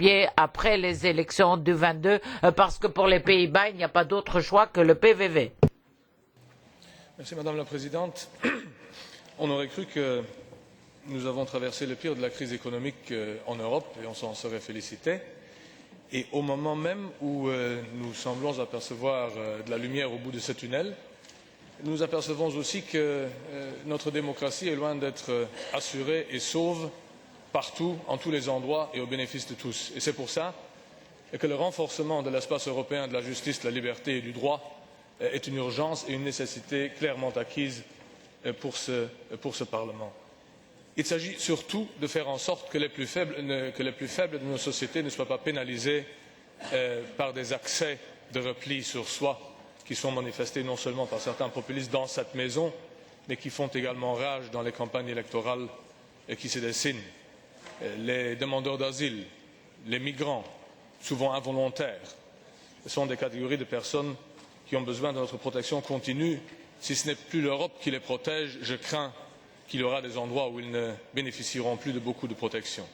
pied après les élections du 22, parce que pour les Pays-Bas, il n'y a pas d'autre choix que le PVV. Merci Madame la Présidente. On aurait cru que nous avons traversé le pire de la crise économique en Europe et on s'en serait félicité. Et au moment même où nous semblons apercevoir de la lumière au bout de ce tunnel, nous apercevons aussi que notre démocratie est loin d'être assurée et sauve partout, en tous les endroits et au bénéfice de tous. Et c'est pour ça que le renforcement de l'espace européen de la justice, de la liberté et du droit est une urgence et une nécessité clairement acquise pour ce Parlement. Il s'agit surtout de faire en sorte que les plus faibles de nos sociétés ne soient pas pénalisés par des accès de repli sur soi qui sont manifestés non seulement par certains populistes dans cette maison, mais qui font également rage dans les campagnes électorales qui se dessinent. Les demandeurs d'asile, les migrants, souvent involontaires, sont des catégories de personnes qui ont besoin de notre protection continue. Si ce n'est plus l'Europe qui les protège, je crains qu'il y aura des endroits où ils ne bénéficieront plus de beaucoup de protection.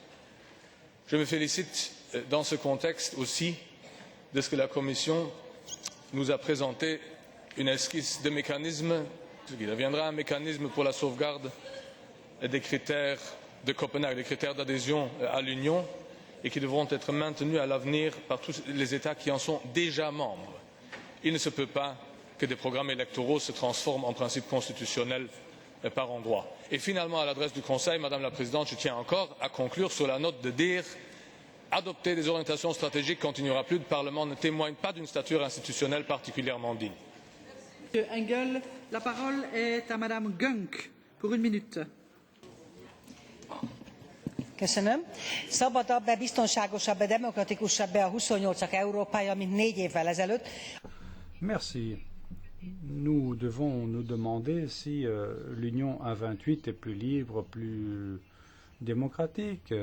Je me félicite dans ce contexte aussi de ce que la Commission nous a présenté une esquisse de mécanisme, ce qui deviendra un mécanisme pour la sauvegarde des critères de Copenhague, des critères d'adhésion à l'Union, et qui devront être maintenus à l'avenir par tous les États qui en sont déjà membres. Il ne se peut pas que des programmes électoraux se transforment en principes constitutionnels par endroits. Et finalement, à l'adresse du Conseil, Madame la Présidente, je tiens encore à conclure sur la note de dire adopter des orientations stratégiques quand il n'y aura plus de Parlement ne témoigne pas d'une stature institutionnelle particulièrement digne. Monsieur Engel, la parole est à Madame Gönc pour une minute. Köszönöm. Szabadabb-e, biztonságosabb-e, demokratikusabb-e a 28-ak Európája, mint 4 évvel ezelőtt? Merci. Nous devons nous demander si l'Union à 28 est plus libre, plus démocratique.